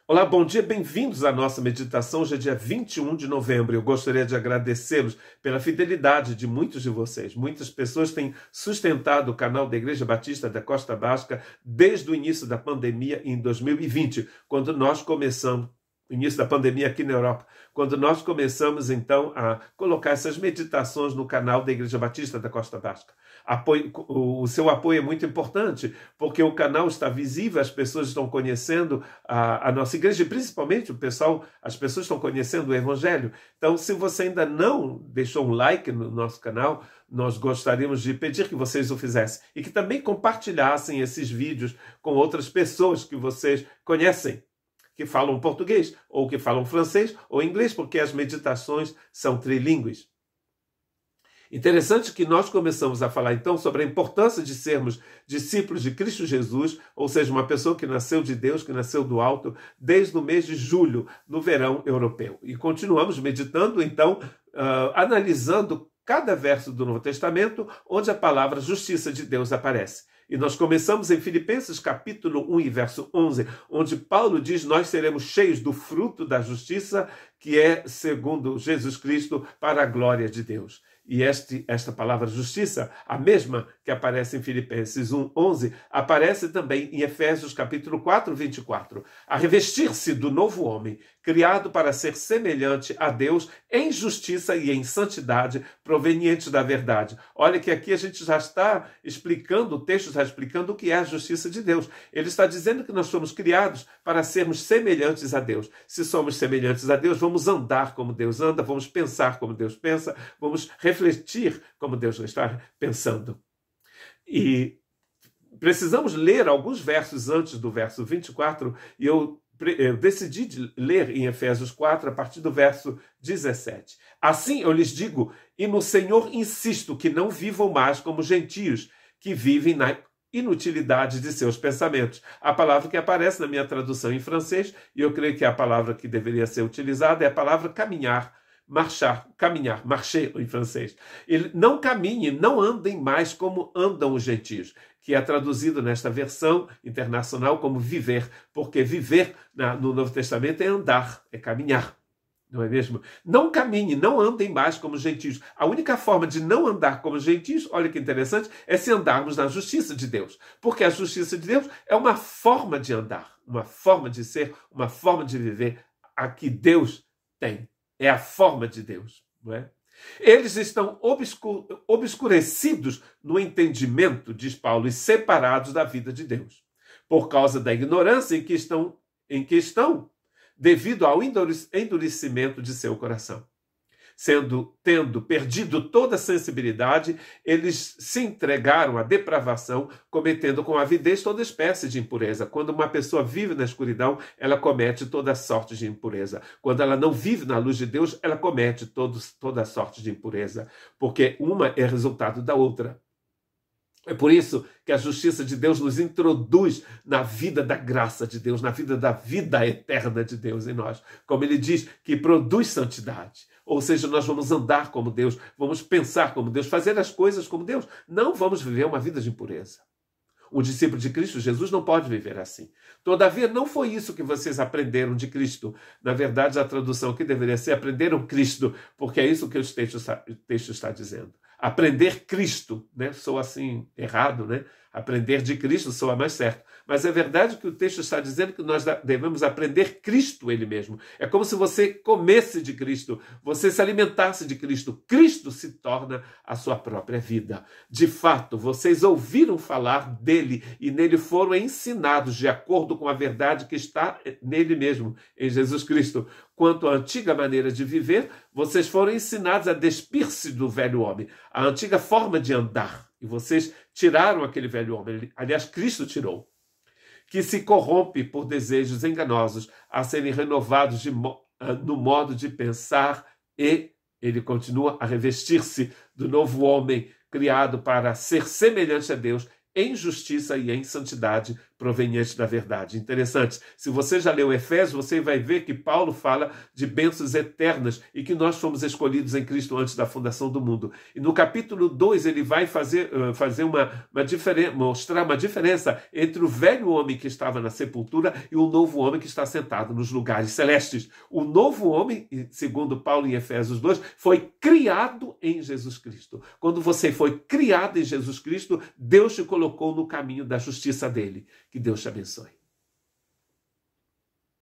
Olá, bom dia, bem-vindos à nossa meditação. Hoje é dia 21 de novembro. Eu gostaria de agradecê-los pela fidelidade de muitos de vocês. Muitas pessoas têm sustentado o canal da Igreja Batista da Costa Basca desde o início da pandemia em 2020, quando nós começamos, início da pandemia aqui na Europa, quando nós começamos então a colocar essas meditações no canal da Igreja Batista da Costa Basca. O seu apoio é muito importante, porque o canal está visível, as pessoas estão conhecendo a nossa igreja, e principalmente as pessoas estão conhecendo o Evangelho. Então, se você ainda não deixou um like no nosso canal, nós gostaríamos de pedir que vocês o fizessem e que também compartilhassem esses vídeos com outras pessoas que vocês conhecem, que falam português, ou que falam francês ou inglês, porque as meditações são trilíngues. Interessante que nós começamos a falar então sobre a importância de sermos discípulos de Cristo Jesus, ou seja, uma pessoa que nasceu de Deus, que nasceu do alto, desde o mês de julho, no verão europeu. E continuamos meditando então, analisando cada verso do Novo Testamento, onde a palavra justiça de Deus aparece. E nós começamos em Filipenses capítulo 1 e verso 11, onde Paulo diz: nós seremos cheios do fruto da justiça, que é segundo Jesus Cristo, para a glória de Deus. E esta palavra justiça, a mesma que aparece em Filipenses 1, 11, aparece também em Efésios capítulo 4, 24. A revestir-se do novo homem, criado para ser semelhante a Deus em justiça e em santidade, provenientes da verdade. Olha que aqui a gente já está explicando, o texto está explicando o que é a justiça de Deus. Ele está dizendo que nós fomos criados para sermos semelhantes a Deus. Se somos semelhantes a Deus, vamos andar como Deus anda, vamos pensar como Deus pensa, vamos refletir como Deus está pensando. E precisamos ler alguns versos antes do verso 24, e eu decidi ler em Efésios 4, a partir do verso 17. Assim eu lhes digo, e no Senhor insisto, que não vivam mais como gentios, que vivem na inutilidade de seus pensamentos. A palavra que aparece na minha tradução em francês, e eu creio que a palavra que deveria ser utilizada é a palavra caminhar, marcher em francês. Ele não caminhem, não andem mais como andam os gentios, que é traduzido nesta versão internacional como viver, porque viver no Novo Testamento é andar, é caminhar, não é mesmo? Não caminhem, não andem mais como gentios. A única forma de não andar como gentios, olha que interessante, é se andarmos na justiça de Deus, porque a justiça de Deus é uma forma de andar, uma forma de ser, uma forma de viver a que Deus tem. É a forma de Deus, não é? Eles estão obscurecidos no entendimento, diz Paulo, e separados da vida de Deus, por causa da ignorância em que estão, devido ao endurecimento de seu coração. Tendo perdido toda a sensibilidade, eles se entregaram à depravação, cometendo com avidez toda espécie de impureza. Quando uma pessoa vive na escuridão, ela comete toda sorte de impureza. Quando ela não vive na luz de Deus, ela comete toda sorte de impureza, porque uma é resultado da outra. É por isso que a justiça de Deus nos introduz na vida da graça de Deus, na vida da vida eterna de Deus em nós. Como ele diz, que produz santidade. Ou seja, nós vamos andar como Deus, vamos pensar como Deus, fazer as coisas como Deus. Não vamos viver uma vida de impureza. Um discípulo de Cristo Jesus não pode viver assim. Todavia, não foi isso que vocês aprenderam de Cristo. Na verdade, a tradução aqui deveria ser aprenderam Cristo, porque é isso que o texto está dizendo. Aprender Cristo, né? Soa assim errado, né? Aprender de Cristo soa mais certo. Mas é verdade que o texto está dizendo que nós devemos aprender Cristo ele mesmo. É como se você comesse de Cristo, você se alimentasse de Cristo. Cristo se torna a sua própria vida. De fato, vocês ouviram falar dele e nele foram ensinados de acordo com a verdade que está nele mesmo, em Jesus Cristo. Quanto à antiga maneira de viver, vocês foram ensinados a despir-se do velho homem, a antiga forma de andar. E vocês tiraram aquele velho homem, aliás, Cristo tirou, que se corrompe por desejos enganosos, a serem renovados no modo de pensar, e ele continua a revestir-se do novo homem criado para ser semelhante a Deus em justiça e em santidade, provenientes da verdade. Interessante, se você já leu Efésios, você vai ver que Paulo fala de bênçãos eternas e que nós fomos escolhidos em Cristo antes da fundação do mundo. E no capítulo 2 ele vai mostrar uma diferença entre o velho homem que estava na sepultura e o novo homem que está sentado nos lugares celestes. O novo homem, segundo Paulo em Efésios 2, foi criado em Jesus Cristo. Quando você foi criado em Jesus Cristo, Deus te colocou no caminho da justiça dele. Que Deus te abençoe.